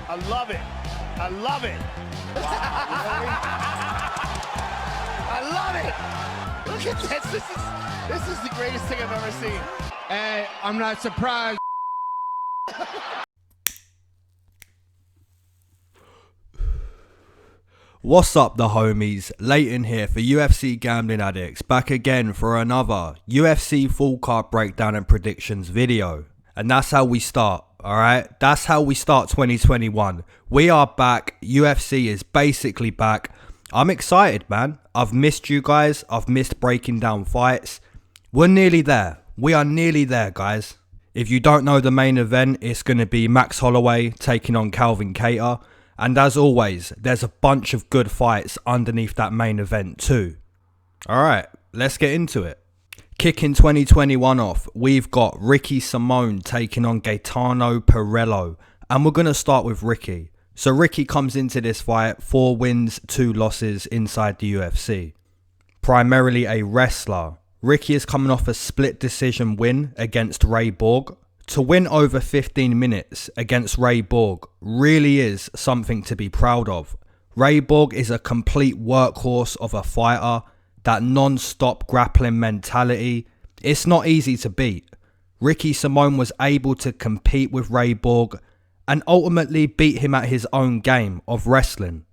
I love it. I love it. I love it. Look at this. This is the greatest thing I've ever seen. Hey, I'm not surprised. What's up, the homies? Leighton here for UFC Gambling Addicts, back again for another UFC full card breakdown and predictions video. And that's how we start, alright? That's how we start 2021. We are back. UFC is basically back. I'm excited, man. I've missed you guys. I've missed breaking down fights. We're nearly there. We are nearly there, guys. If you don't know the main event, it's going to be Max Holloway taking on Calvin Kattar. And as always, there's a bunch of good fights underneath that main event too. Alright, let's get into it. Kicking 2021 off, we've got Ricky Simón taking on Gaetano Pirello. And we're going to start with Ricky. So Ricky comes into this fight 4 wins, 2 losses inside the UFC. Primarily a wrestler. Ricky is coming off a split decision win against Ray Borg. To win over 15 minutes against Ray Borg really is something to be proud of. Ray Borg is a complete workhorse of a fighter. That non-stop grappling mentality, it's not easy to beat. Ricky Simón was able to compete with Ray Borg and ultimately beat him at his own game of wrestling.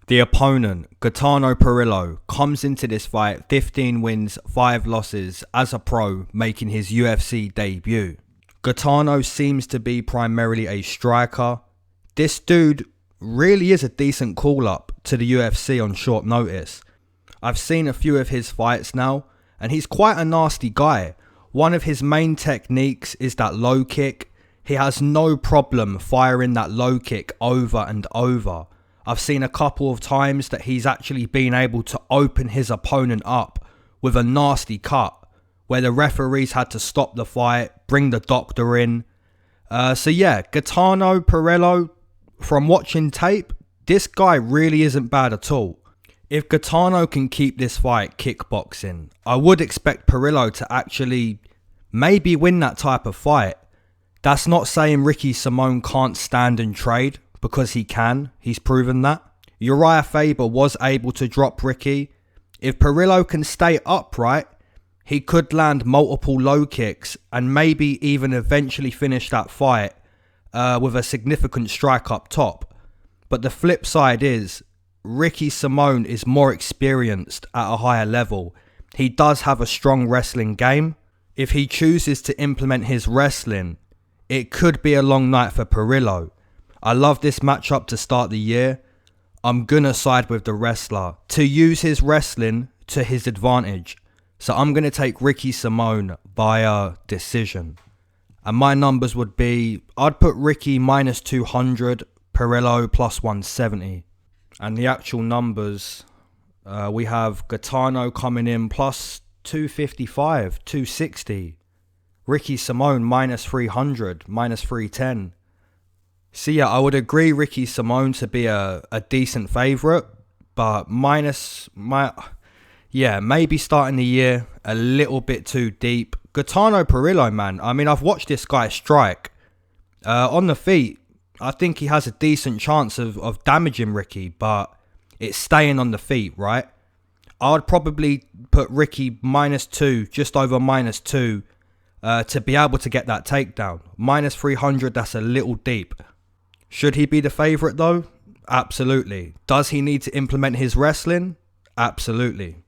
The opponent, Gaetano Pirello, comes into this fight 15 wins, 5 losses as a pro, making his UFC debut. Gaetano seems to be primarily a striker. This dude really is a decent call-up to the UFC on short notice. I've seen a few of his fights now, and he's quite a nasty guy. One of his main techniques is that low kick. He has no problem firing that low kick over and over. I've seen a couple of times that he's actually been able to open his opponent up with a nasty cut, where the referees had to stop the fight, bring the doctor in. So yeah, Gaetano Pirello, from watching tape, this guy really isn't bad at all. If Gaetano can keep this fight kickboxing, I would expect Pirello to actually maybe win that type of fight. That's not saying Ricky Simón can't stand and trade, because he can. He's proven that. Uriah Faber was able to drop Ricky. If Pirello can stay upright, he could land multiple low kicks and maybe even eventually finish that fight with a significant strike up top. But the flip side is, Ricky Simón is more experienced at a higher level. He does have a strong wrestling game. If he chooses to implement his wrestling, it could be a long night for Pirello. I love this matchup to start the year. I'm gonna side with the wrestler to use his wrestling to his advantage. So I'm going to take Ricky Simón via decision. And my numbers would be, I'd put Ricky minus 200, Pirello plus 170. And the actual numbers, we have Gaetano coming in plus 255, 260. Ricky Simón minus 300, minus 310. So yeah, I would agree Ricky Simón to be a decent favourite, but yeah, maybe starting the year a little bit too deep. Gaetano Pirello, man. I mean, I've watched this guy strike. On the feet, I think he has a decent chance of damaging Ricky, but it's staying on the feet, right? I would probably put Ricky minus 2, just over minus 2, to be able to get that takedown. Minus 300, that's a little deep. Should he be the favourite, though? Absolutely. Does he need to implement his wrestling? Absolutely.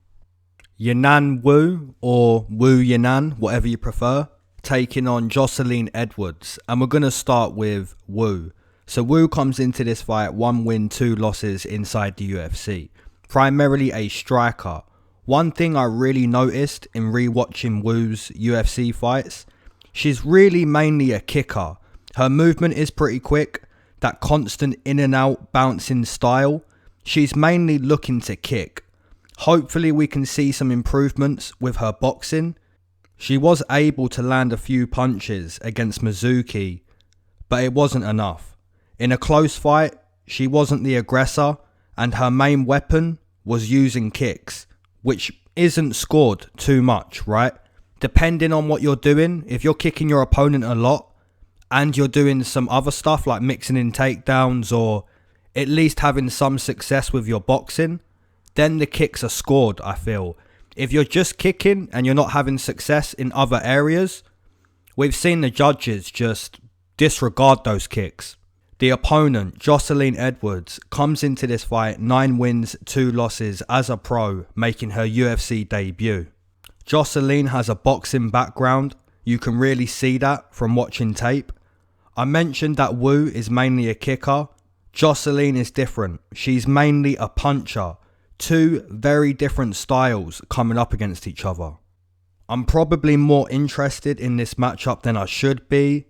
Yanan Wu, or Wu Yanan, whatever you prefer, taking on Jocelyn Edwards. And we're going to start with Wu. So Wu comes into this fight 1 win, 2 losses inside the UFC. Primarily a striker. One thing I really noticed in rewatching Wu's UFC fights, she's really mainly a kicker. Her movement is pretty quick. That constant in and out bouncing style. She's mainly looking to kick. Hopefully we can see some improvements with her boxing. She was able to land a few punches against Mizuki, but it wasn't enough. In a close fight, she wasn't the aggressor, and her main weapon was using kicks, which isn't scored too much, right? Depending on what you're doing, if you're kicking your opponent a lot and you're doing some other stuff like mixing in takedowns or at least having some success with your boxing, then the kicks are scored, I feel. If you're just kicking and you're not having success in other areas, we've seen the judges just disregard those kicks. The opponent, Jocelyn Edwards, comes into this fight 9 wins, 2 losses as a pro, making her UFC debut. Jocelyn has a boxing background. You can really see that from watching tape. I mentioned that Wu is mainly a kicker. Jocelyn is different. She's mainly a puncher. 2 very different styles coming up against each other. I'm probably more interested in this matchup than I should be,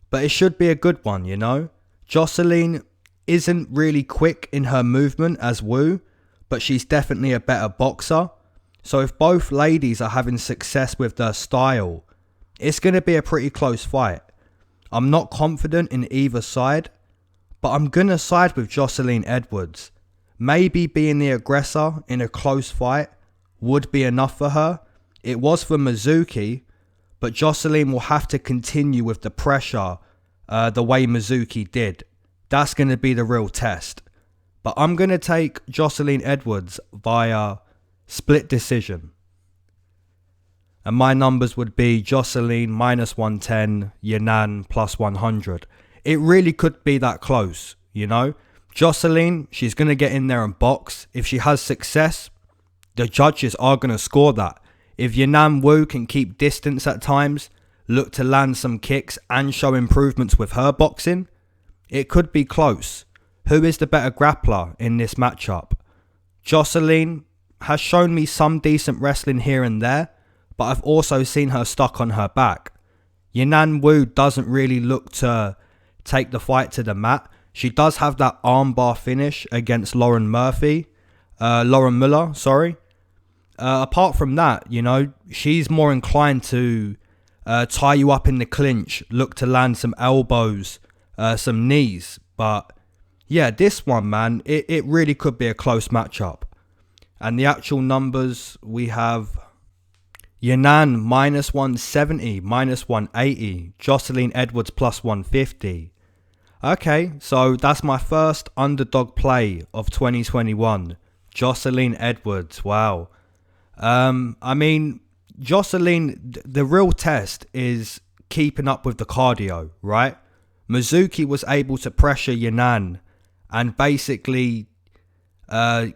but it should be a good one, you know? Jocelyn isn't really quick in her movement as Wu, but she's definitely a better boxer. So if both ladies are having success with their style, it's going to be a pretty close fight. I'm not confident in either side, but I'm going to side with Jocelyn Edwards. Maybe being the aggressor in a close fight would be enough for her. It was for Mizuki, but Jocelyn will have to continue with the pressure the way Mizuki did. That's going to be the real test. But I'm going to take Jocelyn Edwards via split decision. And my numbers would be Jocelyn -110, Yanan +100. It really could be that close, you know. Jocelyn, she's going to get in there and box. If she has success, the judges are going to score that. If Yanan Wu can keep distance at times, look to land some kicks and show improvements with her boxing, it could be close. Who is the better grappler in this matchup? Jocelyn has shown me some decent wrestling here and there, but I've also seen her stuck on her back. Yanan Wu doesn't really look to take the fight to the mat. She does have that armbar finish against Lauren Muller, sorry. Apart from that, you know, she's more inclined to tie you up in the clinch, look to land some elbows, some knees. But yeah, this one, man, it really could be a close matchup. And the actual numbers, we have Yanan -170, -180, Jocelyn Edwards +150. Okay, so that's my first underdog play of 2021. Jocelyn Edwards, wow. I mean, Jocelyn, the real test is keeping up with the cardio, right? Mizuki was able to pressure Yanan and basically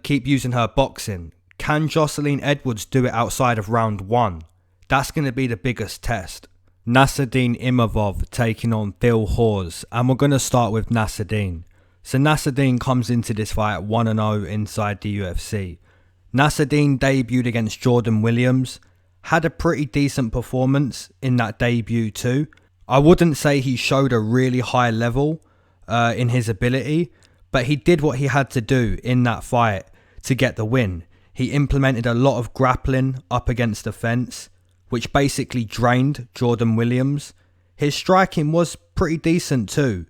keep using her boxing. Can Jocelyn Edwards do it outside of round 1? That's going to be the biggest test. Nassourdine Emeev taking on Hawes, and we're going to start with Nassourdine. So Nassourdine comes into this fight 1-0 inside the UFC. Nassourdine debuted against Jordan Williams, had a pretty decent performance in that debut too. I wouldn't say he showed a really high level in his ability, but he did what he had to do in that fight to get the win. He implemented a lot of grappling up against the fence, which basically drained Jordan Williams. His striking was pretty decent too.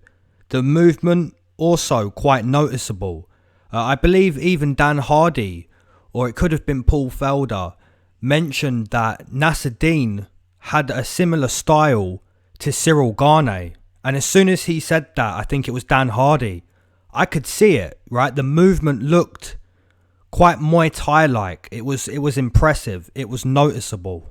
The movement also quite noticeable. I believe even Dan Hardy, or it could have been Paul Felder, mentioned that Nassourdine had a similar style to Cyril Gane. And as soon as he said that, I think it was Dan Hardy, I could see it, right? The movement looked quite Muay Thai like. It was impressive. It was noticeable.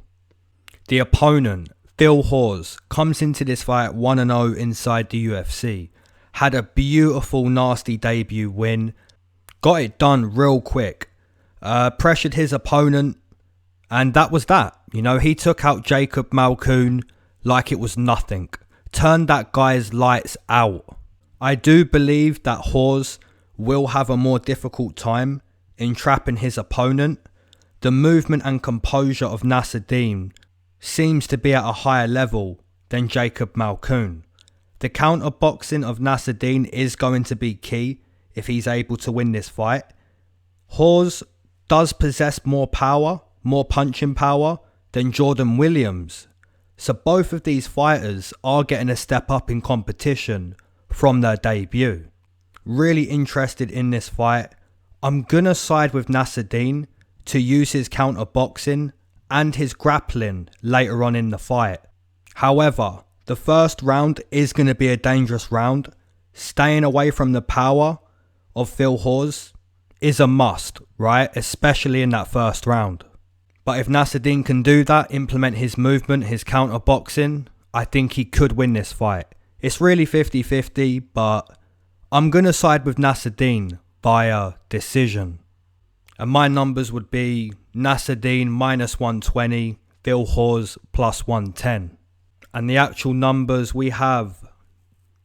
The opponent, Hawes, comes into this fight 1-0 inside the UFC. Had a beautiful, nasty debut win. Got it done real quick. Pressured his opponent. And that was that. You know, he took out Jacob Malkoun like it was nothing. Turned that guy's lights out. I do believe that Hawes will have a more difficult time in trapping his opponent. The movement and composure of Nassourdine seems to be at a higher level than Jacob Malkoun. The counter boxing of Nassourdine is going to be key if he's able to win this fight. Hawes does possess more power, more punching power than Jordan Williams. So both of these fighters are getting a step up in competition from their debut. Really interested in this fight. I'm going to side with Nassourdine to use his counter boxing and his grappling later on in the fight. However, The first round is going to be a dangerous round. Staying away from the power of Phil Hawes is a must, right? Especially in that first round. But if Nassourdine can do that, implement his movement, his counter boxing, I think he could win this fight. It's really 50-50, but I'm going to side with Nassourdine via decision. And my numbers would be Nassourdine minus 120, Phil Hawes plus 110. And the actual numbers we have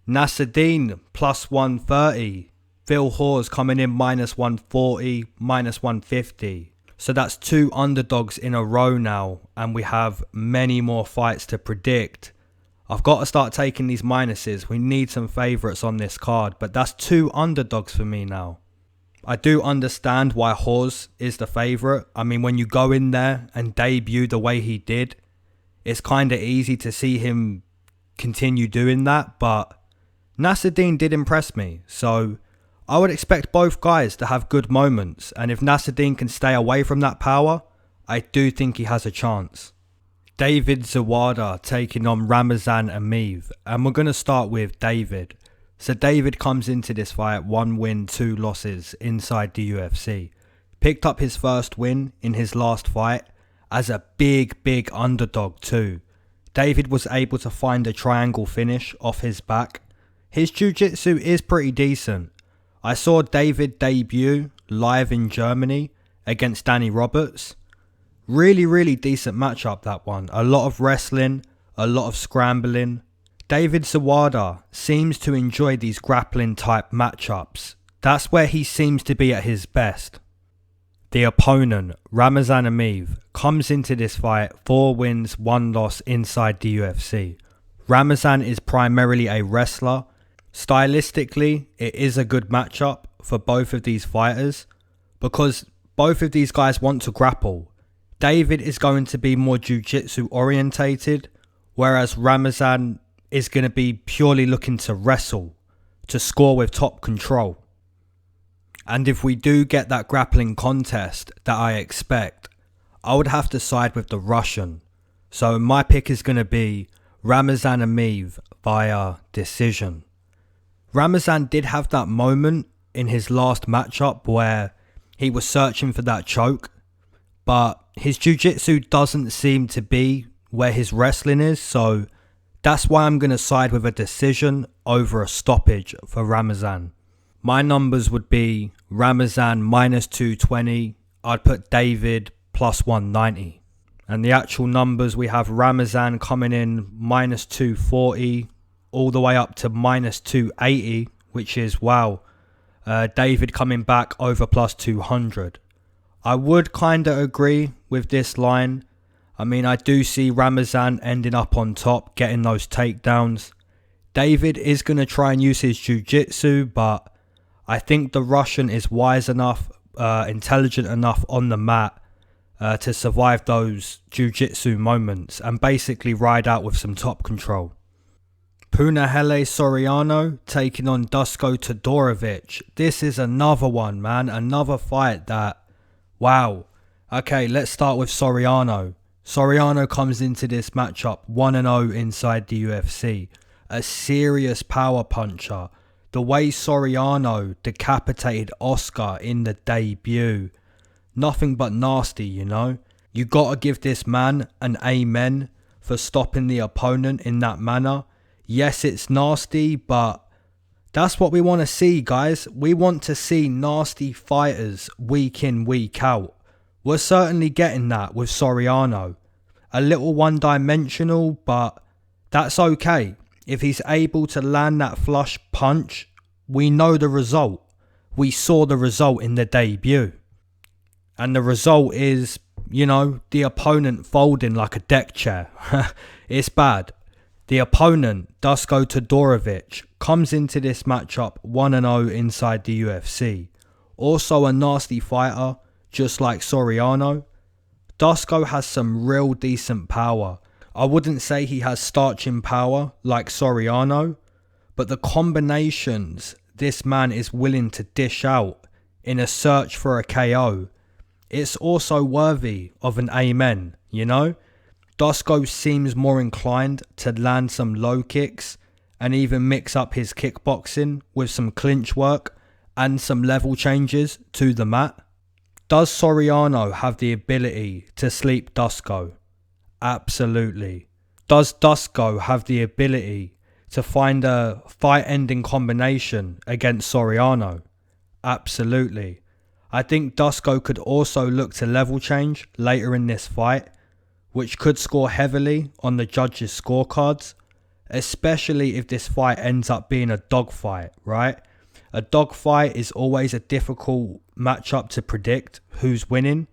Nassourdine plus 130, Phil Hawes coming in minus 140, minus 150. So that's 2 underdogs in a row now, and we have many more fights to predict. I've got to start taking these minuses. We need some favourites on this card, but that's 2 underdogs for me now. I do understand why Hawes is the favourite. I mean, when you go in there and debut the way he did, it's kind of easy to see him continue doing that, but Nassourdine did impress me, so I would expect both guys to have good moments, and if Nassourdine can stay away from that power, I do think he has a chance. David Zawada taking on Ramazan Emeev, and we're going to start with David. So David comes into this fight 1 win, 2 losses inside the UFC. Picked up his first win in his last fight as a big underdog too. David was able to find a triangle finish off his back. His jiu-jitsu is pretty decent. I saw David debut live in Germany against Danny Roberts. Really decent matchup, that one. A lot of wrestling, a lot of scrambling. David Zawada seems to enjoy these grappling type matchups. That's where he seems to be at his best. The opponent, Ramazan Emeev, comes into this fight 4 wins, 1 loss inside the UFC. Ramazan is primarily a wrestler. Stylistically, it is a good matchup for both of these fighters because both of these guys want to grapple. David is going to be more jiu-jitsu orientated, whereas Ramazan is going to be purely looking to wrestle, to score with top control. And if we do get that grappling contest that I expect, I would have to side with the Russian. So my pick is going to be Ramazan Emeev via decision. Ramazan did have that moment in his last matchup where he was searching for that choke, but his jiu-jitsu doesn't seem to be where his wrestling is, so that's why I'm going to side with a decision over a stoppage for Ramazan. My numbers would be Ramazan minus 220, I'd put David plus 190. And the actual numbers, we have Ramazan coming in minus 240, all the way up to minus 280, which is wow. David coming back over plus 200. I would kind of agree with this line. I mean, I do see Ramazan ending up on top, getting those takedowns. David is going to try and use his jiu-jitsu, but I think the Russian is wise enough, intelligent enough on the mat to survive those jiu-jitsu moments and basically ride out with some top control. Punahele Soriano taking on Dusko Todorovic. This is another one, man. Another fight that, wow. Okay, let's start with Soriano. Soriano comes into this matchup 1-0 inside the UFC. A serious power puncher. The way Soriano decapitated Oscar in the debut. Nothing but nasty, you know. You gotta give this man an amen for stopping the opponent in that manner. Yes, it's nasty, but that's what we want to see, guys. We want to see nasty fighters week in, week out. We're certainly getting that with Soriano. A little one-dimensional, but that's okay. If he's able to land that flush punch, we know the result. We saw the result in the debut. And the result is, you know, the opponent folding like a deck chair. It's bad. The opponent, Dusko Todorovic, comes into this matchup 1-0 inside the UFC. Also a nasty fighter, just like Soriano. Dusko has some real decent power. I wouldn't say he has starching power like Soriano, but the combinations this man is willing to dish out in a search for a KO, it's also worthy of an amen, you know? Dusko seems more inclined to land some low kicks and even mix up his kickboxing with some clinch work and some level changes to the mat. Does Soriano have the ability to sleep Dusko? Absolutely. Does Dusko have the ability to find a fight-ending combination against Soriano? Absolutely. I think Dusko could also look to level change later in this fight, which could score heavily on the judges' scorecards, especially if this fight ends up being a dogfight, right? A dogfight is always a difficult matchup to predict who's winning,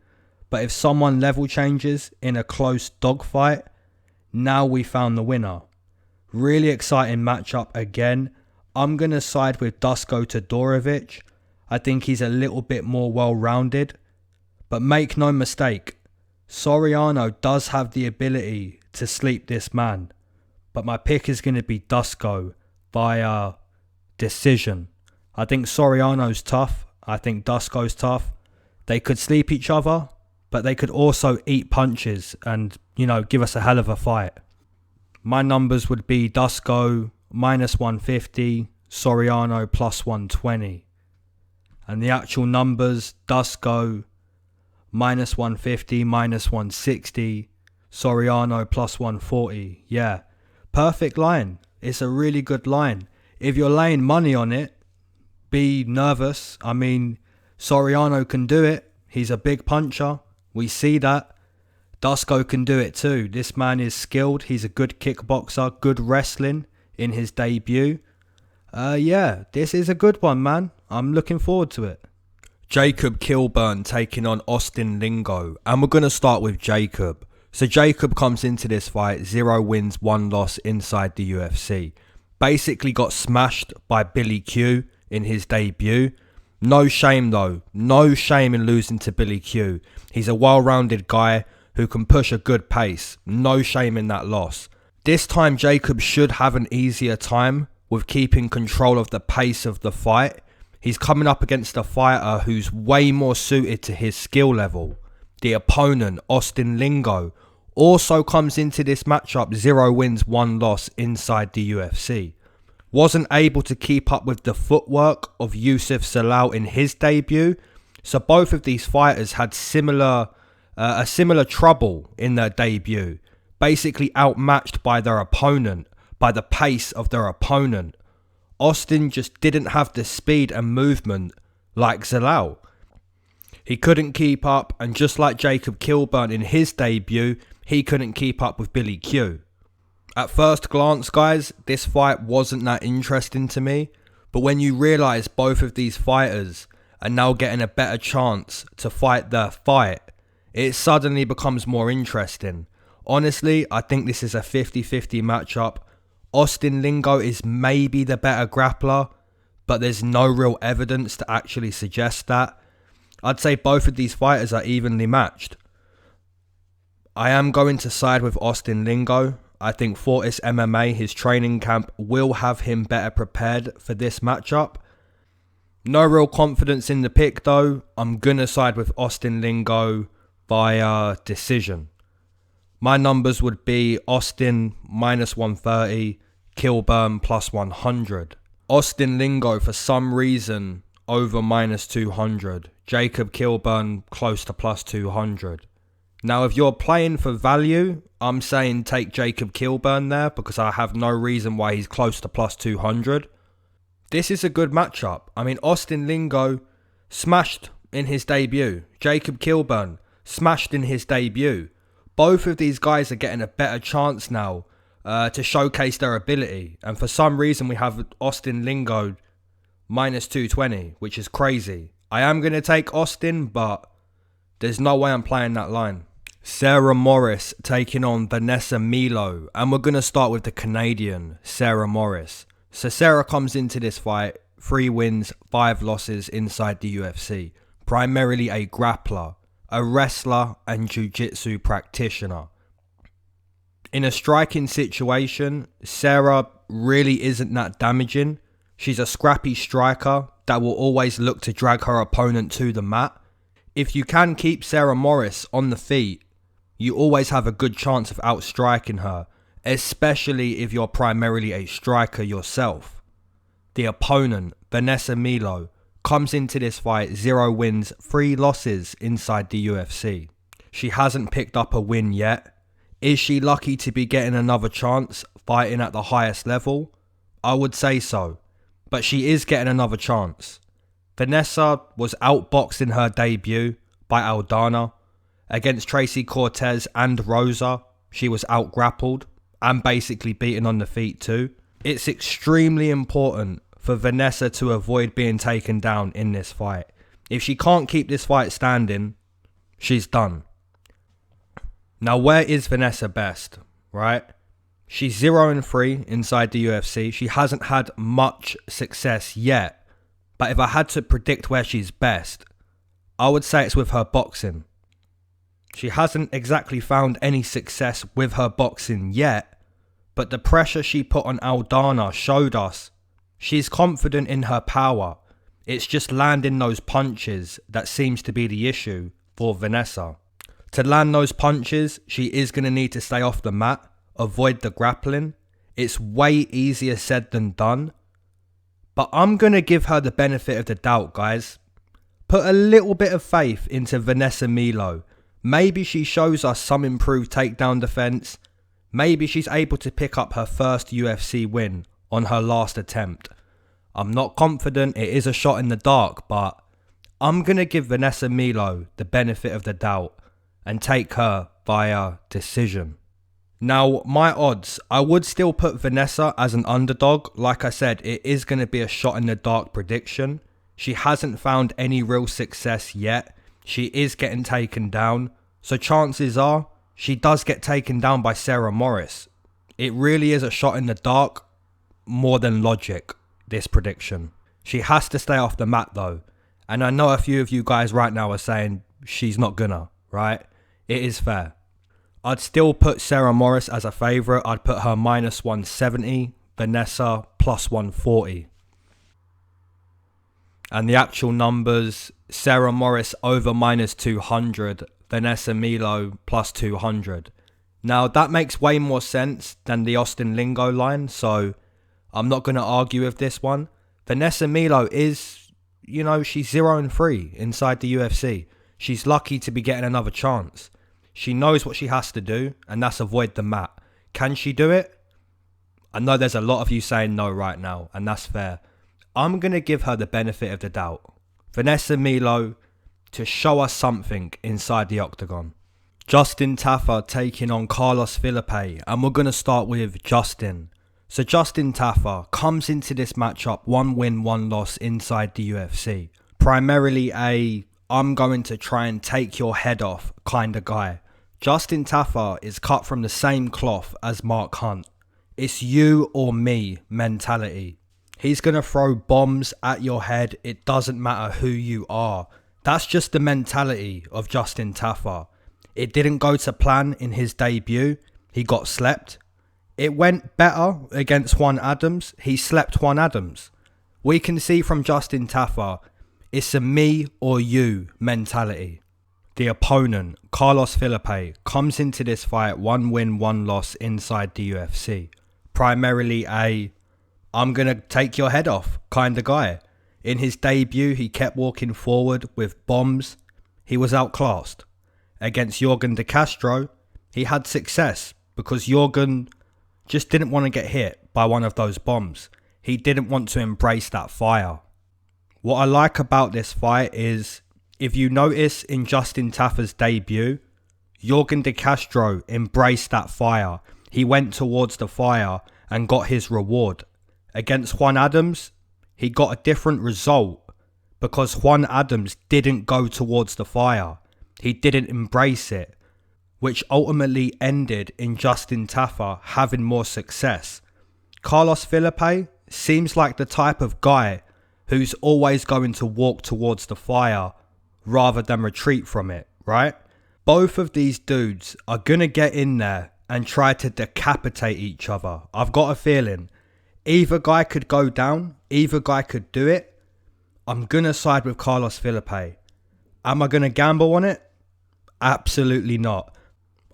but if someone level changes in a close dogfight, now we found the winner. Really exciting matchup again. I'm going to side with Dusko Todorovic. I think he's a little bit more well-rounded, but make no mistake, Soriano does have the ability to sleep this man, but my pick is going to be Dusko via decision. I think Soriano's tough. I think Dusko's tough. They could sleep each other, but they could also eat punches and, give us a hell of a fight. My numbers would be Dusko minus 150, Soriano plus 120. And the actual numbers, Dusko minus 150, minus 160, Soriano plus 140. Yeah, perfect line. It's a really good line. If you're laying money on it, be nervous. I mean, Soriano can do it. He's a big puncher. We see that. Dusko can do it too. This man is skilled. He's a good kickboxer, good wrestling in his debut. Yeah, this is a good one, man. I'm looking forward to it. Jacob Killburn taking on Austin Lingo. And we're going to start with Jacob. So Jacob comes into this fight 0 wins, 1 loss inside the UFC. Basically got smashed by Billy Q in his debut. No shame though. No shame in losing to Billy Q. He's a well-rounded guy who can push a good pace. No shame in that loss. This time Jacob should have an easier time with keeping control of the pace of the fight. He's coming up against a fighter who's way more suited to his skill level. The opponent, Austin Lingo, also comes into this matchup 0 wins, 1 loss inside the UFC. Wasn't able to keep up with the footwork of Youssef Zalal in his debut. So both of these fighters had a similar trouble in their debut. Basically outmatched by their opponent, by the pace of their opponent. Austin just didn't have the speed and movement like Zalal. He couldn't keep up, and just like Jacob Killburn in his debut, he couldn't keep up with Billy Q. At first glance, guys, this fight wasn't that interesting to me, but when you realise both of these fighters are now getting a better chance to fight their fight, it suddenly becomes more interesting. Honestly, I think this is a 50-50 matchup. Austin Lingo is maybe the better grappler, but there's no real evidence to actually suggest that. I'd say both of these fighters are evenly matched. I am going to side with Austin Lingo. I think Fortis MMA, his training camp, will have him better prepared for this matchup. No real confidence in the pick though. I'm going to side with Austin Lingo via decision. My numbers would be Austin minus 130, Killburn plus 100. Austin Lingo for some reason over minus 200. Jacob Killburn close to plus 200. Now if you're playing for value, I'm saying take Jacob Killburn there because I have no reason why he's close to plus 200. This is a good matchup. I mean, Austin Lingo smashed in his debut. Jacob Killburn smashed in his debut. Both of these guys are getting a better chance now to showcase their ability. And for some reason, we have Austin Lingo minus 220, which is crazy. I am going to take Austin, but there's no way I'm playing that line. Sarah Moras taking on Vanessa Melo. And we're going to start with the Canadian, Sarah Moras. So Sarah comes into this fight, 3 wins, 5 losses inside the UFC. Primarily a grappler, a wrestler and jiu-jitsu practitioner. In a striking situation, Sarah really isn't that damaging. She's a scrappy striker that will always look to drag her opponent to the mat. If you can keep Sarah Moras on the feet, you always have a good chance of outstriking her, especially if you're primarily a striker yourself. The opponent, Vanessa Melo, comes into this fight 0 wins, 3 losses inside the UFC. She hasn't picked up a win yet. Is she lucky to be getting another chance fighting at the highest level? I would say so, but she is getting another chance. Vanessa was outboxed in her debut by Aldana. Against Tracy Cortez and Rosa, she was outgrappled and basically beaten on the feet too. It's extremely important for Vanessa to avoid being taken down in this fight. If she can't keep this fight standing, she's done. Now, where is Vanessa best, right? She's 0-3 inside the UFC. She hasn't had much success yet. But if I had to predict where she's best, I would say it's with her boxing. She hasn't exactly found any success with her boxing yet, but the pressure she put on Aldana showed us she's confident in her power. It's just landing those punches that seems to be the issue for Vanessa. To land those punches, she is going to need to stay off the mat, avoid the grappling. It's way easier said than done. But I'm going to give her the benefit of the doubt, guys. Put a little bit of faith into Vanessa Melo. Maybe she shows us some improved takedown defense. Maybe she's able to pick up her first UFC win on her last attempt. I'm not confident, it is a shot in the dark, but I'm going to give Vanessa Melo the benefit of the doubt and take her via decision. Now, my odds, I would still put Vanessa as an underdog. Like I said, it is going to be a shot in the dark prediction. She hasn't found any real success yet. She is getting taken down. So chances are she does get taken down by Sarah Moras. It really is a shot in the dark, more than logic, this prediction. She has to stay off the mat though. And I know a few of you guys right now are saying she's not gonna, right? It is fair. I'd still put Sarah Moras as a favourite. I'd put her -170, Vanessa +140. And the actual numbers, Sarah Moras over -200, Vanessa Melo +200. Now that makes way more sense than the Austin Lingo line, so I'm not going to argue with this one. Vanessa Melo is, she's 0-3 inside the UFC. She's lucky to be getting another chance. She knows what she has to do, and that's avoid the mat. Can she do it? I know there's a lot of you saying no right now, and that's fair. I'm going to give her the benefit of the doubt. Vanessa Melo to show us something inside the octagon. Justin Tafa taking on Carlos Felipe, and we're going to start with Justin. So Justin Tafa comes into this matchup 1 win, 1 loss inside the UFC. Primarily I'm going to try and take your head off kind of guy. Justin Tafa is cut from the same cloth as Mark Hunt. It's you or me mentality. He's going to throw bombs at your head. It doesn't matter who you are. That's just the mentality of Justin Tafa. It didn't go to plan in his debut. He got slept. It went better against Juan Adams. He slept Juan Adams. We can see from Justin Tafa, it's a me or you mentality. The opponent, Carlos Felipe, comes into this fight 1 win, 1 loss inside the UFC. Primarily I'm going to take your head off kind of guy. In his debut, he kept walking forward with bombs. He was outclassed. Against Yorgan De Castro, he had success because Yorgan just didn't want to get hit by one of those bombs. He didn't want to embrace that fire. What I like about this fight is, if you notice in Justin Tafa's debut, Yorgan De Castro embraced that fire. He went towards the fire and got his reward. Against Juan Adams, he got a different result because Juan Adams didn't go towards the fire. He didn't embrace it, which ultimately ended in Justin Tafa having more success. Carlos Felipe seems like the type of guy who's always going to walk towards the fire rather than retreat from it, right? Both of these dudes are going to get in there and try to decapitate each other. I've got a feeling either guy could go down, either guy could do it. I'm going to side with Carlos Felipe. Am I going to gamble on it? Absolutely not.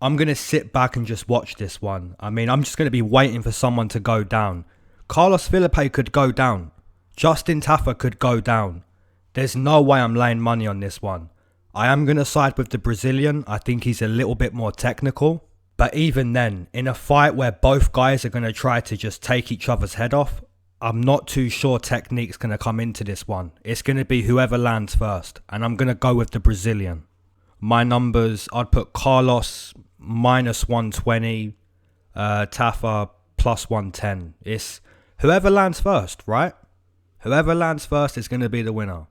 I'm going to sit back and just watch this one. I mean, I'm just going to be waiting for someone to go down. Carlos Felipe could go down. Justin Tafa could go down. There's no way I'm laying money on this one. I am going to side with the Brazilian. I think he's a little bit more technical. But even then, in a fight where both guys are going to try to just take each other's head off, I'm not too sure technique's going to come into this one. It's going to be whoever lands first. And I'm going to go with the Brazilian. My numbers, I'd put Carlos minus 120, Tafa plus 110. It's whoever lands first, right? Whoever lands first is going to be the winner.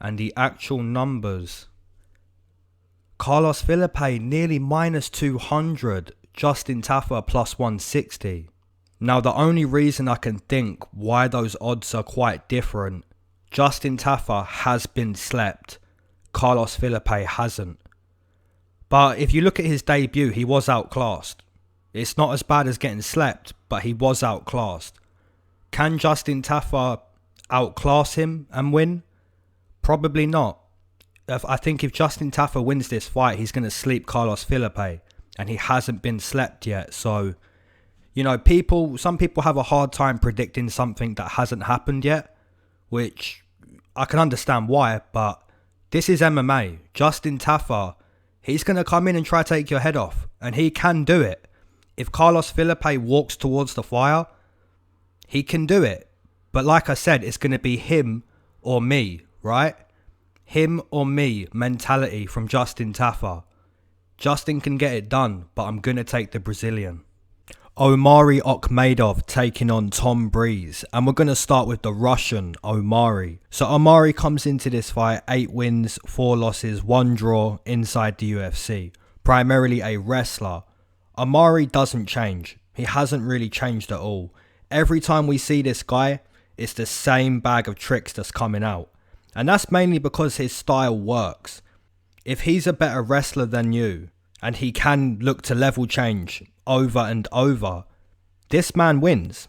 And the actual numbers, Carlos Felipe nearly minus 200, Justin Tafa plus 160. Now the only reason I can think why those odds are quite different, Justin Tafa has been slept, Carlos Felipe hasn't. But if you look at his debut, he was outclassed. It's not as bad as getting slept, but he was outclassed. Can Justin Tafa outclass him and win? Probably not. I think if Justin Tafa wins this fight, he's going to sleep Carlos Felipe, and he hasn't been slept yet. So, you know, some people have a hard time predicting something that hasn't happened yet, which I can understand why, but this is MMA. Justin Tafa, he's going to come in and try to take your head off, and he can do it. If Carlos Felipe walks towards the fire, he can do it. But like I said, it's going to be him or me, right? Him or me mentality from Justin Tafa. Justin can get it done, but I'm going to take the Brazilian. Omari Akhmedov taking on Tom Breese, and we're going to start with the Russian Omari. So Omari comes into this fight 8 wins, 4 losses, 1 draw inside the UFC. Primarily a wrestler. Omari doesn't change. He hasn't really changed at all. Every time we see this guy, it's the same bag of tricks that's coming out. And that's mainly because his style works. If he's a better wrestler than you, and he can look to level change over and over, this man wins.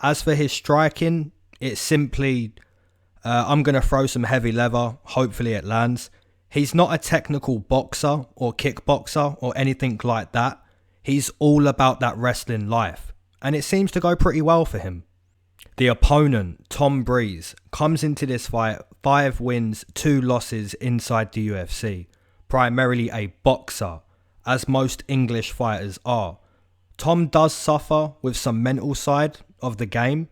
As for his striking, it's simply, I'm going to throw some heavy leather, hopefully it lands. He's not a technical boxer or kickboxer or anything like that. He's all about that wrestling life, and it seems to go pretty well for him. The opponent, Tom Breese, comes into this fight 5 wins, 2 losses inside the UFC. Primarily a boxer, as most English fighters are. Tom does suffer with some mental side of the game,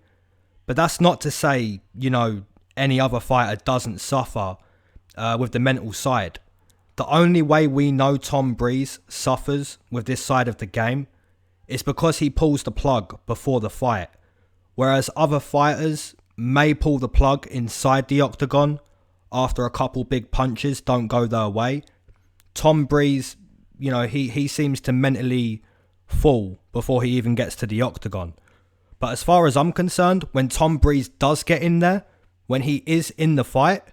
but that's not to say, you know, any other fighter doesn't suffer with the mental side. The only way we know Tom Breese suffers with this side of the game is because he pulls the plug before the fight. Whereas other fighters may pull the plug inside the octagon after a couple big punches don't go their way. Tom Breese, you know, he seems to mentally fall before he even gets to the octagon. But as far as I'm concerned, when Tom Breese does get in there, when he is in the fight,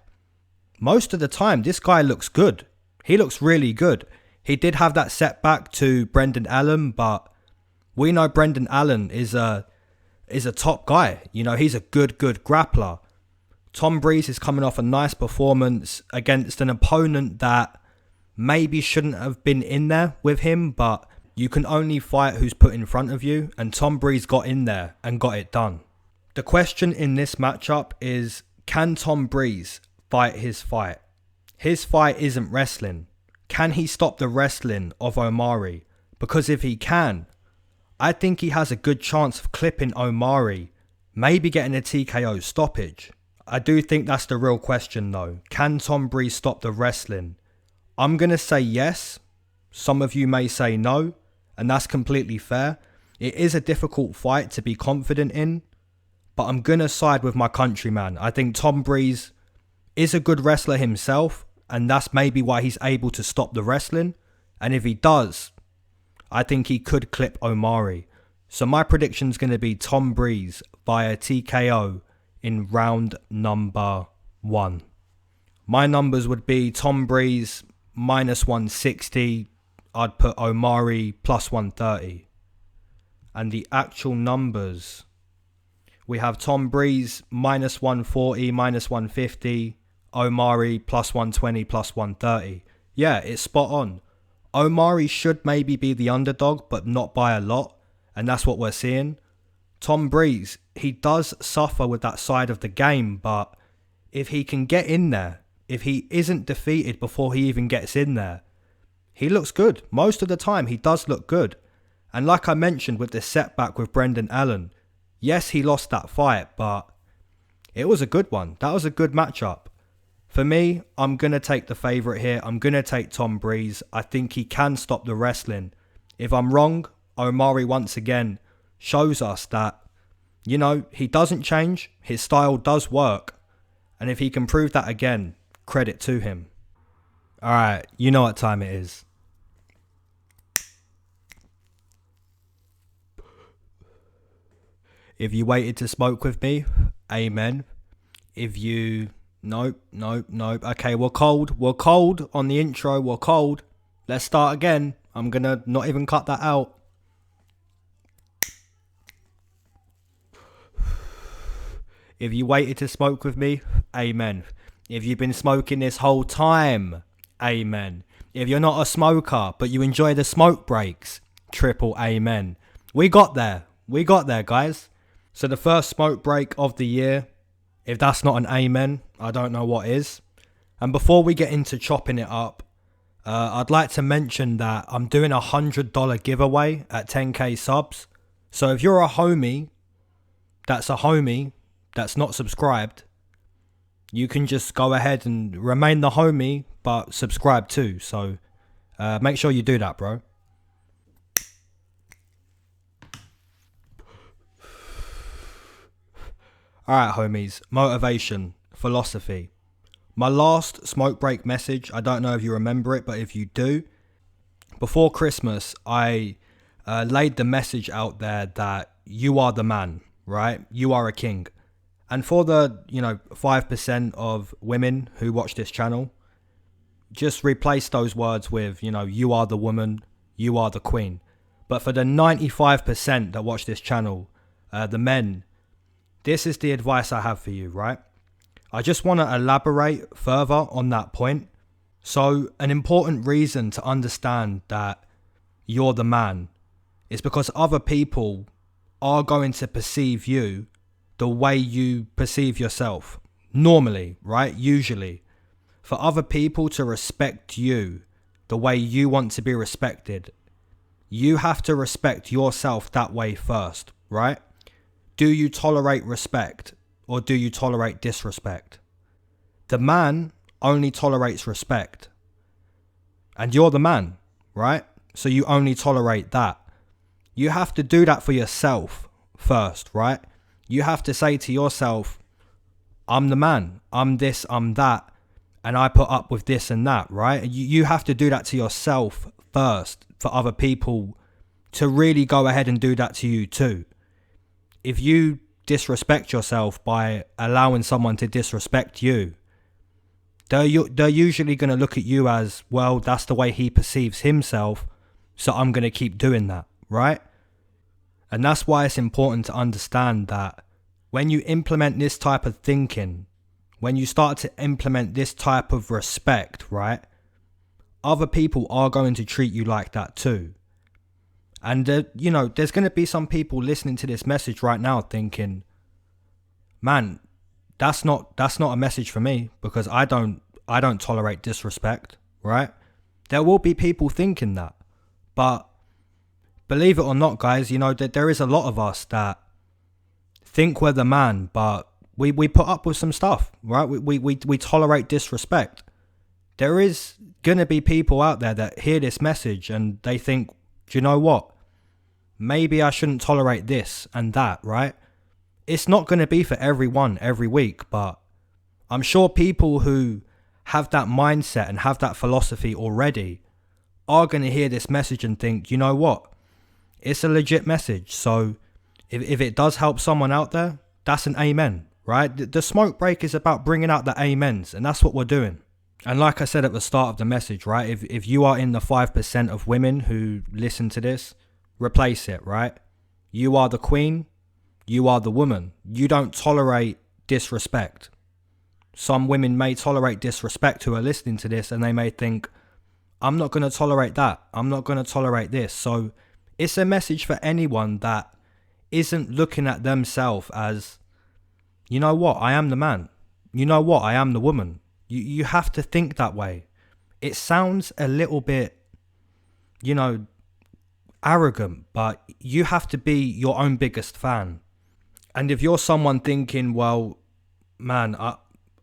most of the time this guy looks good. He looks really good. He did have that setback to Brendan Allen, but we know Brendan Allen is a top guy. You know, he's a good grappler. Tom Breese is coming off a nice performance against an opponent that maybe shouldn't have been in there with him, but you can only fight who's put in front of you, and Tom Breese got in there and got it done. The question in this matchup is, can Tom Breese fight his fight? His fight isn't wrestling. Can he stop the wrestling of Omari? Because if he can, I think he has a good chance of clipping Omari, maybe getting a TKO stoppage. I do think that's the real question though. Can Tom Breese stop the wrestling? I'm going to say yes. Some of you may say no, and that's completely fair. It is a difficult fight to be confident in, but I'm going to side with my countryman. I think Tom Breese is a good wrestler himself, and that's maybe why he's able to stop the wrestling. And if he does, I think he could clip Omari. So my prediction is going to be Tom Breese via TKO in round number 1. My numbers would be Tom Breese minus 160. I'd put Omari plus 130. And the actual numbers, we have Tom Breese minus 140, minus 150. Omari plus 120, plus 130. Yeah, it's spot on. Omari should maybe be the underdog, but not by a lot. And that's what we're seeing. Tom Breese, he does suffer with that side of the game, but if he can get in there, if he isn't defeated before he even gets in there, he looks good. Most of the time, he does look good. And like I mentioned with this setback with Brendan Allen, yes, he lost that fight, but it was a good one. That was a good matchup. For me, I'm going to take the favourite here. I'm going to take Tom Breese. I think he can stop the wrestling. If I'm wrong, Omari once again shows us that, you know, he doesn't change. His style does work. And if he can prove that again, credit to him. Alright, you know what time it is. If you waited to smoke with me, amen. If you... Nope. Okay, we're cold on the intro. We're cold. Let's start again. I'm gonna not even cut that out. If you waited to smoke with me, amen. If you've been smoking this whole time, amen. If you're not a smoker, but you enjoy the smoke breaks, triple amen. We got there, guys. So the first smoke break of the year, if that's not an amen, I don't know what is. And before we get into chopping it up, I'd like to mention that I'm doing a $100 giveaway at 10k subs. So if you're a homie that's not subscribed, you can just go ahead and remain the homie, but subscribe too. So make sure you do that, bro. Alright, homies. Motivation. Philosophy. My last smoke break message, I don't know if you remember it, but if you do, before Christmas, I laid the message out there that you are the man, right? You are a king. And for the, 5% of women who watch this channel, just replace those words with, you are the woman, you are the queen. But for the 95% that watch this channel, the men, this is the advice I have for you, right? I just want to elaborate further on that point. So an important reason to understand that you're the man is because other people are going to perceive you the way you perceive yourself. Normally, right? Usually. For other people to respect you the way you want to be respected, you have to respect yourself that way first, right? Do you tolerate respect or do you tolerate disrespect? The man only tolerates respect. And you're the man, right? So you only tolerate that. You have to do that for yourself first, right? You have to say to yourself, I'm the man, I'm this, I'm that, and I put up with this and that, right? You have to do that to yourself first for other people to really go ahead and do that to you too. If you disrespect yourself by allowing someone to disrespect you, they're usually going to look at you as, well, that's the way he perceives himself, so I'm going to keep doing that, right? And that's why it's important to understand that when you implement this type of thinking, when you start to implement this type of respect, right, other people are going to treat you like that too. And, there's going to be some people listening to this message right now thinking, man, that's not a message for me because I don't tolerate disrespect, right? There will be people thinking that. But believe it or not, guys, that there is a lot of us that think we're the man, but we put up with some stuff, right? We tolerate disrespect. There is going to be people out there that hear this message and they think, do you know what? Maybe I shouldn't tolerate this and that, right? It's not going to be for everyone every week, but I'm sure people who have that mindset and have that philosophy already are going to hear this message and think, you know what? It's a legit message. So if it does help someone out there, that's an amen, right? The smoke break is about bringing out the amens, and that's what we're doing. And like I said at the start of the message, right? If you are in the 5% of women who listen to this, replace it, right? You are the queen. You are the woman. You don't tolerate disrespect. Some women may tolerate disrespect who are listening to this and they may think, I'm not going to tolerate that. I'm not going to tolerate this. So it's a message for anyone that isn't looking at themselves as, you know what, I am the man. You know what, I am the woman. You have to think that way. It sounds a little bit, arrogant, but you have to be your own biggest fan. And if you're someone thinking, well, man,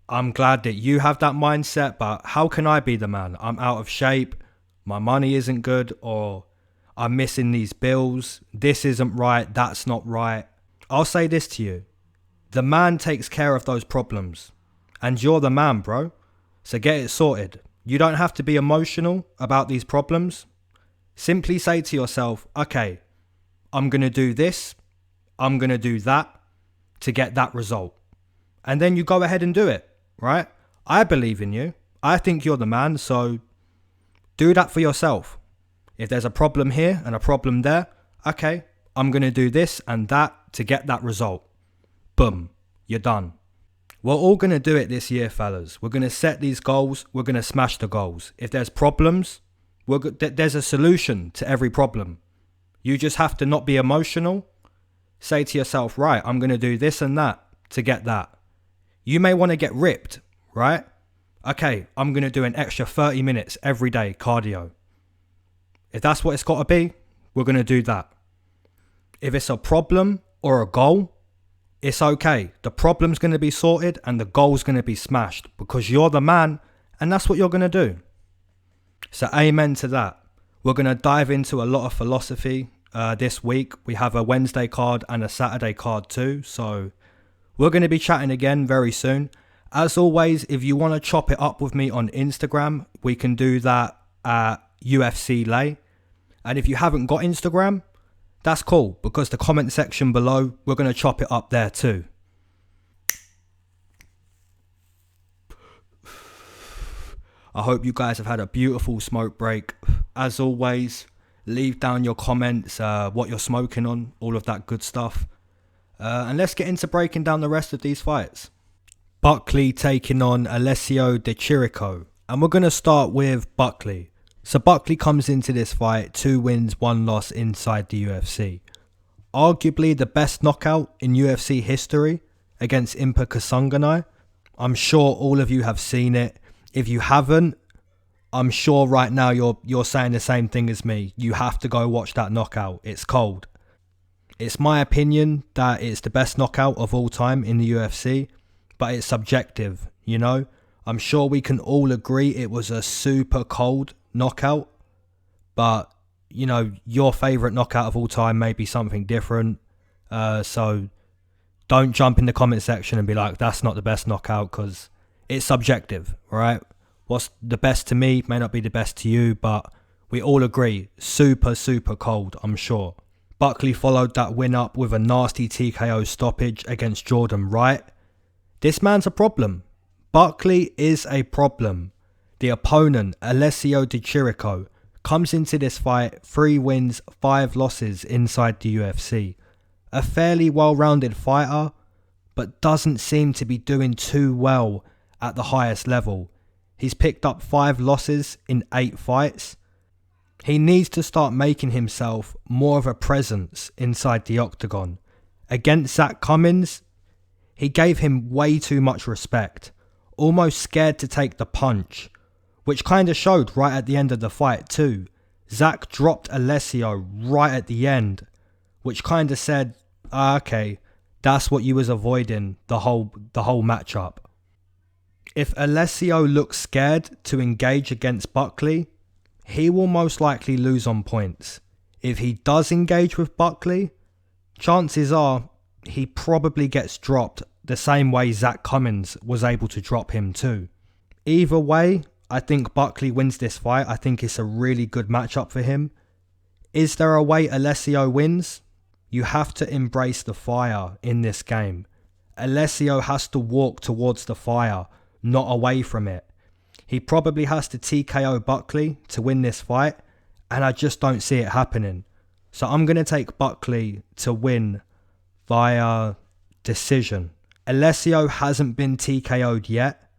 I'm glad that you have that mindset, but how can I be the man? I'm out of shape, my money isn't good, or I'm missing these bills, this isn't right, that's not right. I'll say this to you. The man takes care of those problems. And you're the man, bro. So get it sorted. You don't have to be emotional about these problems. Simply say to yourself, okay, I'm going to do this, I'm going to do that to get that result. And then you go ahead and do it, right? I believe in you. I think you're the man, so do that for yourself. If there's a problem here and a problem there, okay, I'm going to do this and that to get that result. Boom, you're done. We're all going to do it this year, fellas. We're going to set these goals. We're going to smash the goals. If there's problems, there's a solution to every problem. You just have to not be emotional. Say to yourself, right, I'm going to do this and that to get that. You may want to get ripped, right? Okay, I'm going to do an extra 30 minutes every day cardio. If that's what it's got to be, we're going to do that. If it's a problem or a goal, it's okay. The problem's going to be sorted and the goal's going to be smashed because you're the man and that's what you're going to do. So amen to that. We're going to dive into a lot of philosophy this week. We have a Wednesday card and a Saturday card too. So we're going to be chatting again very soon. As always, if you want to chop it up with me on Instagram, we can do that at ufcley. And if you haven't got Instagram, that's cool, because the comment section below, we're going to chop it up there too. I hope you guys have had a beautiful smoke break. As always, leave down your comments, what you're smoking on, all of that good stuff. And let's get into breaking down the rest of these fights. Buckley taking on Alessio De Chirico. And we're going to start with Buckley. So Buckley comes into this fight 2 wins, 1 loss inside the UFC. Arguably the best knockout in UFC history against Impa Kasanganay. I'm sure all of you have seen it. If you haven't, I'm sure right now you're saying the same thing as me. You have to go watch that knockout. It's cold. It's my opinion that it's the best knockout of all time in the UFC, but it's subjective, you know? I'm sure we can all agree it was a super cold knockout, but you know, your favourite knockout of all time may be something different, so don't jump in the comment section and be like, that's not the best knockout, because it's subjective, right? What's the best to me may not be the best to you, but we all agree, super cold, I'm sure. Buckley followed that win up with a nasty TKO stoppage against Jordan Wright. This man's a problem. Buckley is a problem. The opponent, Alessio De Chirico, comes into this fight 3 wins, 5 losses inside the UFC. A fairly well-rounded fighter, but doesn't seem to be doing too well at the highest level. He's picked up 5 losses in 8 fights. He needs to start making himself more of a presence inside the octagon. Against Zach Cummins, he gave him way too much respect, almost scared to take the punch, which kind of showed right at the end of the fight too. Zach dropped Alessio right at the end, which kind of said, okay, that's what you was avoiding the whole matchup. If Alessio looks scared to engage against Buckley, he will most likely lose on points. If he does engage with Buckley, chances are he probably gets dropped the same way Zach Cummins was able to drop him too. Either way, I think Buckley wins this fight. I think it's a really good matchup for him. Is there a way Alessio wins? You have to embrace the fire in this game. Alessio has to walk towards the fire, not away from it. He probably has to TKO Buckley to win this fight, and I just don't see it happening. So I'm going to take Buckley to win via decision. Alessio hasn't been TKO'd yet.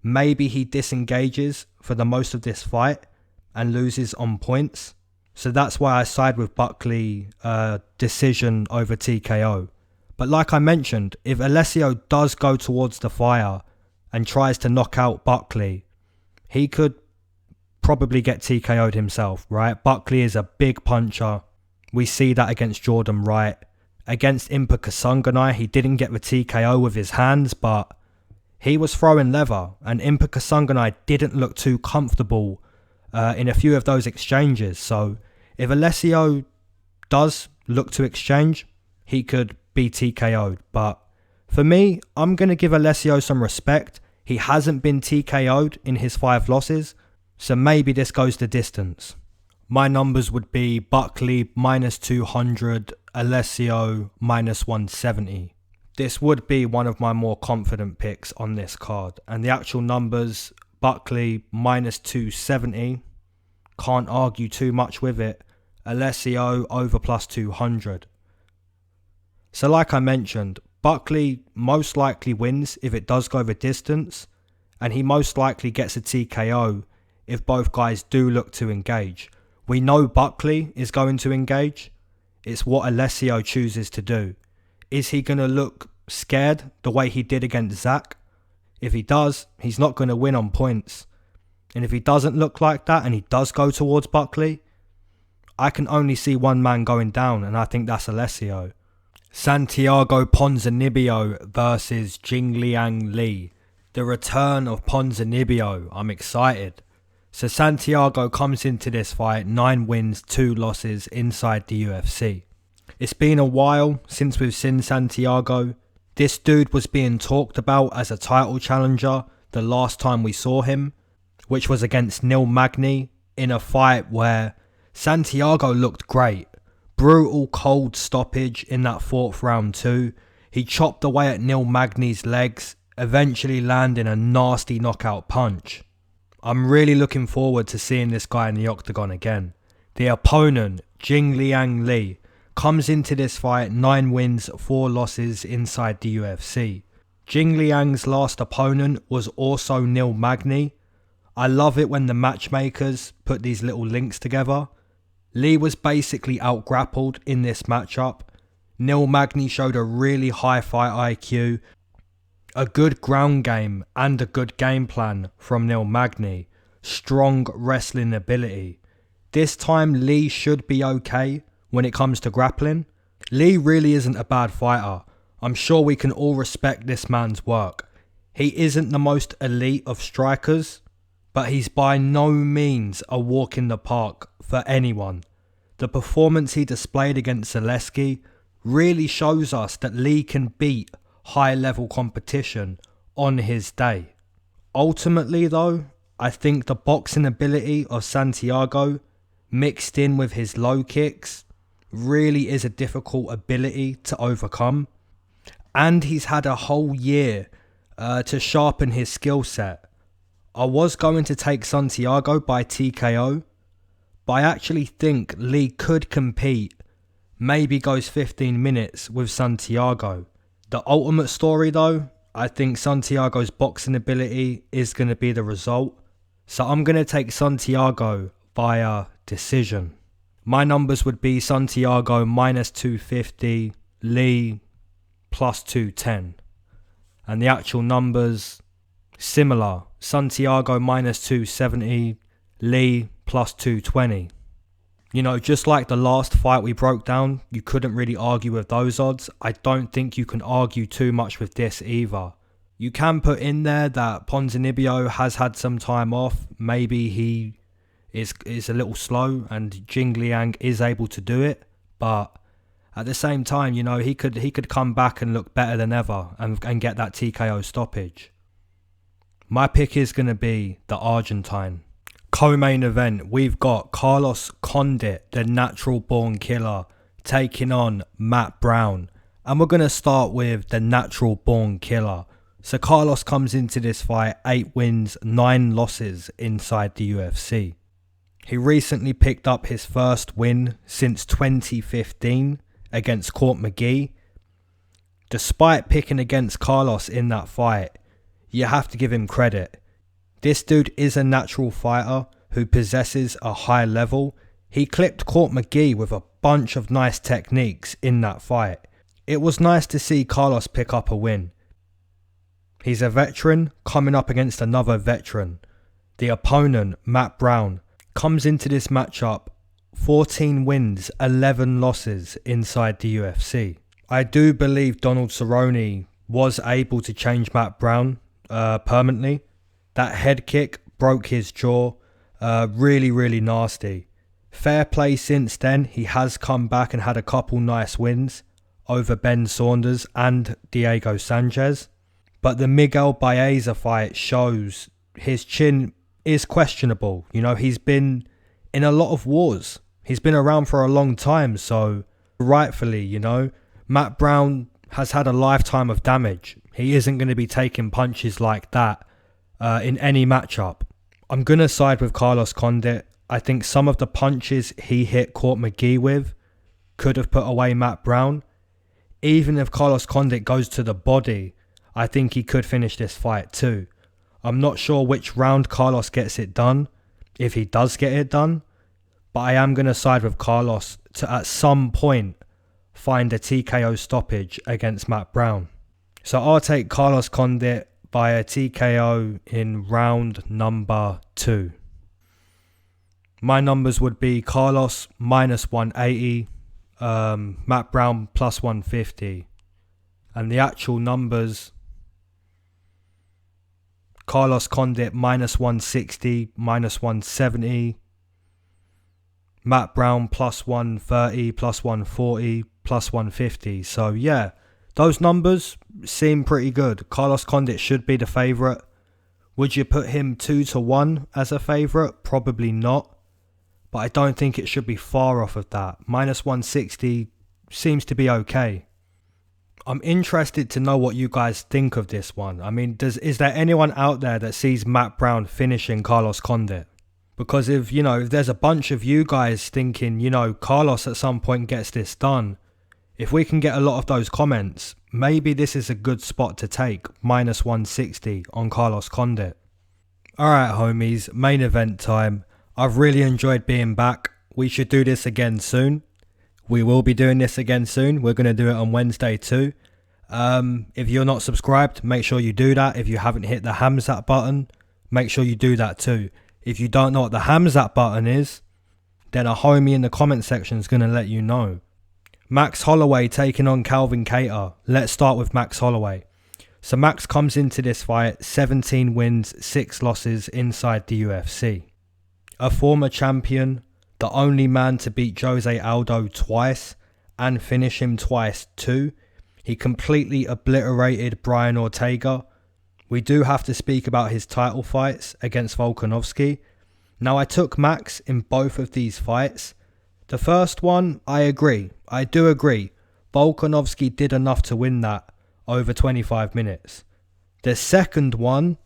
Maybe he disengages for the most of this fight, and loses on points. So that's why I side with Buckley decision over TKO. But like I mentioned, if Alessio does go towards the fire and tries to knock out Buckley, he could probably get TKO'd himself, right? Buckley is a big puncher. We see that against Jordan Wright. Against Impa Kasanganay, he didn't get the TKO with his hands, but he was throwing leather, and Impa Kasanganay didn't look too comfortable in a few of those exchanges. So if Alessio does look to exchange, he could be TKO'd. But for me, I'm going to give Alessio some respect. He hasn't been TKO'd in his 5 losses, so maybe this goes the distance. My numbers would be Buckley minus 200, Alessio minus 170. This would be one of my more confident picks on this card. And the actual numbers, Buckley minus 270. Can't argue too much with it. Alessio over plus 200. So like I mentioned, Buckley most likely wins if it does go the distance. And he most likely gets a TKO if both guys do look to engage. We know Buckley is going to engage. It's what Alessio chooses to do. Is he going to look scared the way he did against Zach? If he does, he's not going to win on points. And if he doesn't look like that and he does go towards Buckley, I can only see one man going down, and I think that's Alessio. Santiago Ponzinibbio versus Jingliang Li. The return of Ponzinibbio. I'm excited. So Santiago comes into this fight 9 wins, 2 losses inside the UFC. It's been a while since we've seen Santiago. This dude was being talked about as a title challenger the last time we saw him, which was against Neil Magny in a fight where Santiago looked great. Brutal cold stoppage in that 4th round too. He chopped away at Neil Magny's legs, eventually landing a nasty knockout punch. I'm really looking forward to seeing this guy in the octagon again. The opponent, Jingliang Li, comes into this fight 9 wins, 4 losses inside the UFC. Jingliang's last opponent was also Neil Magny. I love it when the matchmakers put these little links together. Li was basically out-grappled in this matchup. Neil Magny showed a really high fight IQ, a good ground game and a good game plan from Neil Magny. Strong wrestling ability. This time Li should be okay when it comes to grappling. Li really isn't a bad fighter. I'm sure we can all respect this man's work. He isn't the most elite of strikers, but he's by no means a walk in the park for anyone. The performance he displayed against Zaleski really shows us that Li can beat high-level competition on his day. Ultimately though, I think the boxing ability of Santiago mixed in with his low kicks really is a difficult ability to overcome. And he's had a whole year to sharpen his skill set. I was going to take Santiago by TKO, but I actually think Li could compete, maybe goes 15 minutes with Santiago. The ultimate story though, I think Santiago's boxing ability is going to be the result. So I'm going to take Santiago via decision. My numbers would be Santiago minus 250, Li plus 210. And the actual numbers, similar. Santiago minus 270, Li plus 220. You know, just like the last fight we broke down, you couldn't really argue with those odds. I don't think you can argue too much with this either. You can put in there that Ponzinibbio has had some time off. Maybe he is a little slow and Jingliang is able to do it. But at the same time, you know, he could come back and look better than ever and get that TKO stoppage. My pick is going to be the Argentine. Co-main event, we've got Carlos Condit, the natural born killer, taking on Matt Brown. And we're going to start with the natural born killer. So Carlos comes into this fight 8 wins, 9 losses inside the UFC. He recently picked up his first win since 2015 against Court McGee. Despite picking against Carlos in that fight, you have to give him credit. This dude is a natural fighter who possesses a high level. He clipped Court McGee with a bunch of nice techniques in that fight. It was nice to see Carlos pick up a win. He's a veteran coming up against another veteran. The opponent, Matt Brown, comes into this matchup 14 wins, 11 losses inside the UFC. I do believe Donald Cerrone was able to change Matt Brown permanently. That head kick broke his jaw. Really, really nasty. Fair play since then. He has come back and had a couple nice wins over Ben Saunders and Diego Sanchez. But the Miguel Baeza fight shows his chin is questionable. You know, he's been in a lot of wars. He's been around for a long time. So rightfully, you know, Matt Brown has had a lifetime of damage. He isn't going to be taking punches like that in any matchup. I'm going to side with Carlos Condit. I think some of the punches he hit Court McGee with could have put away Matt Brown. Even if Carlos Condit goes to the body, I think he could finish this fight too. I'm not sure which round Carlos gets it done, if he does get it done, but I am going to side with Carlos to at some point find a TKO stoppage against Matt Brown. So I'll take Carlos Condit by a TKO in round number 2. My numbers would be Carlos minus 180, Matt Brown plus 150. And the actual numbers, Carlos Condit minus 160, minus 170. Matt Brown plus 130, plus 140, plus 150. So yeah, those numbers seem pretty good. Carlos Condit should be the favourite. Would you put him 2-1 as a favourite? Probably not. But I don't think it should be far off of that. Minus 160 seems to be okay. I'm interested to know what you guys think of this one. I mean, is there anyone out there that sees Matt Brown finishing Carlos Condit? Because if there's a bunch of you guys thinking, Carlos at some point gets this done, if we can get a lot of those comments, maybe this is a good spot to take, minus 160 on Carlos Condit. Alright homies, main event time. I've really enjoyed being back. We should do this again soon. We will be doing this again soon. We're going to do it on Wednesday too. If you're not subscribed, make sure you do that. If you haven't hit the Hamzat button, make sure you do that too. If you don't know what the Hamzat button is, then a homie in the comment section is going to let you know. Max Holloway taking on Calvin Kattar. Let's start with Max Holloway. So Max comes into this fight 17 wins, 6 losses inside the UFC. A former champion, the only man to beat Jose Aldo twice and finish him twice too. He completely obliterated Brian Ortega. We do have to speak about his title fights against Volkanovski. Now I took Max in both of these fights. The first one, I do agree. Volkanovski did enough to win that over 25 minutes. The second one,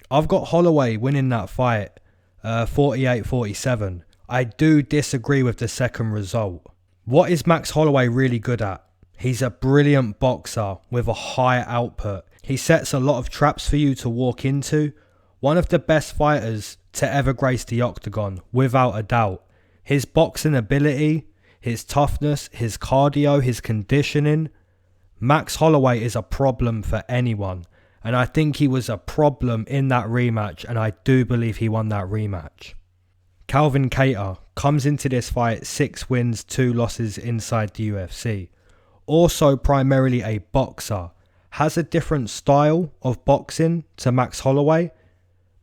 I've got Holloway winning that fight 48-47. I do disagree with the second result. What is Max Holloway really good at? He's a brilliant boxer with a high output. He sets a lot of traps for you to walk into. One of the best fighters to ever grace the octagon, without a doubt. His boxing ability, his toughness, his cardio, his conditioning. Max Holloway is a problem for anyone. And I think he was a problem in that rematch, and I do believe he won that rematch. Calvin Kattar comes into this fight 6 wins, 2 losses inside the UFC. Also primarily a boxer. Has a different style of boxing to Max Holloway.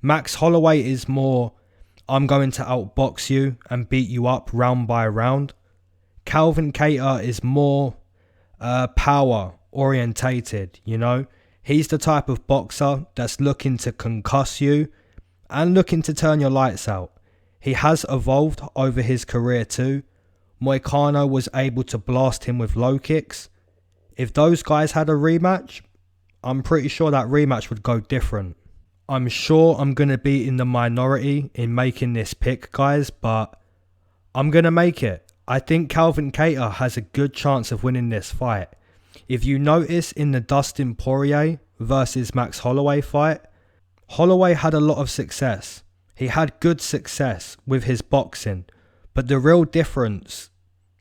Max Holloway is more, I'm going to outbox you and beat you up round by round. Calvin Kattar is more power orientated, He's the type of boxer that's looking to concuss you and looking to turn your lights out. He has evolved over his career too. Moicano was able to blast him with low kicks. If those guys had a rematch, I'm pretty sure that rematch would go different. I'm sure I'm going to be in the minority in making this pick, guys, but I'm going to make it. I think Calvin Kattar has a good chance of winning this fight. If you notice in the Dustin Poirier versus Max Holloway fight, Holloway had a lot of success. He had good success with his boxing, but the real difference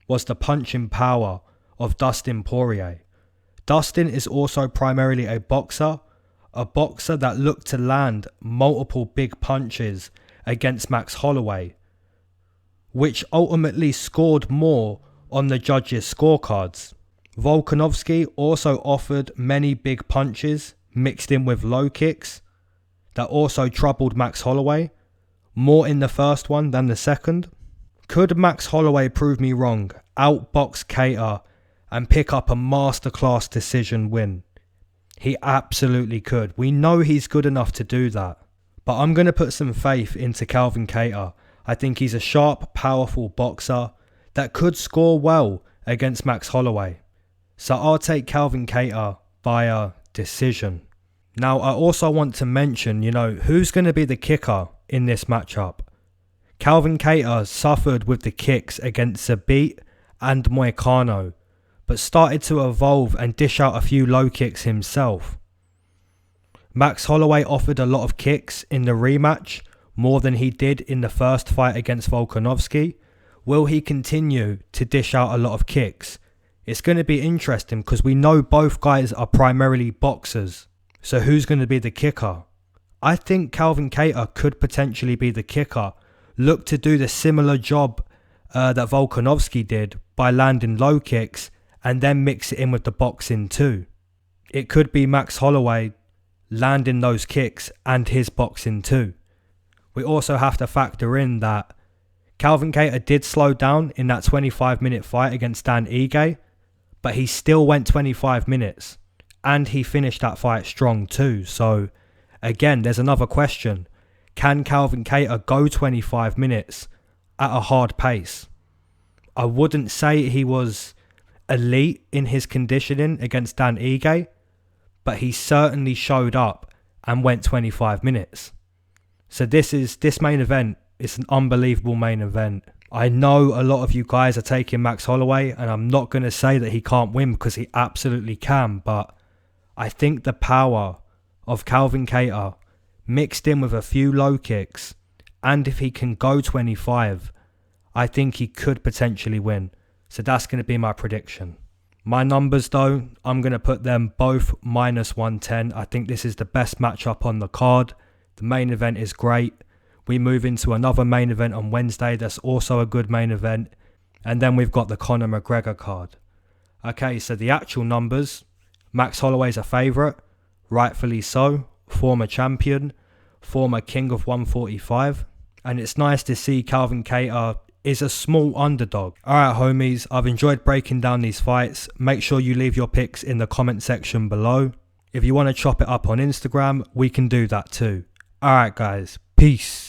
was the punching power of Dustin Poirier. Dustin is also primarily a boxer that looked to land multiple big punches against Max Holloway, which ultimately scored more on the judges' scorecards. Volkanovski also offered many big punches mixed in with low kicks that also troubled Max Holloway, more in the first one than the second. Could Max Holloway prove me wrong, outbox Kattar and pick up a masterclass decision win? He absolutely could. We know he's good enough to do that. But I'm going to put some faith into Calvin Kattar. I think he's a sharp, powerful boxer that could score well against Max Holloway. So I'll take Calvin Kattar via decision. Now I also want to mention, who's going to be the kicker in this matchup? Calvin Kattar suffered with the kicks against Zabit and Moicano, but started to evolve and dish out a few low kicks himself. Max Holloway offered a lot of kicks in the rematch, more than he did in the first fight against Volkanovski. Will he continue to dish out a lot of kicks? It's going to be interesting because we know both guys are primarily boxers. So who's going to be the kicker? I think Calvin Kattar could potentially be the kicker. Look to do the similar job that Volkanovski did by landing low kicks and then mix it in with the boxing too. It could be Max Holloway landing those kicks and his boxing too. We also have to factor in that Calvin Kattar did slow down in that 25-minute fight against Dan Ige, but he still went 25 minutes and he finished that fight strong too. So again, there's another question. Can Calvin Kattar go 25 minutes at a hard pace? I wouldn't say he was elite in his conditioning against Dan Ige, but he certainly showed up and went 25 minutes. So this main event is an unbelievable main event. I know a lot of you guys are taking Max Holloway, and I'm not going to say that he can't win because he absolutely can, but I think the power of Calvin Kattar mixed in with a few low kicks, and if he can go 25, I think he could potentially win. So that's going to be my prediction. My numbers though, I'm going to put them both minus 110. I think this is the best matchup on the card. The main event is great. We move into another main event on Wednesday that's also a good main event. And then we've got the Conor McGregor card. Okay, so the actual numbers. Max Holloway's a favourite, rightfully so. Former champion, former king of 145. And it's nice to see Calvin Kattar is a small underdog. Alright homies, I've enjoyed breaking down these fights. Make sure you leave your picks in the comment section below. If you want to chop it up on Instagram, we can do that too. Alright guys, peace.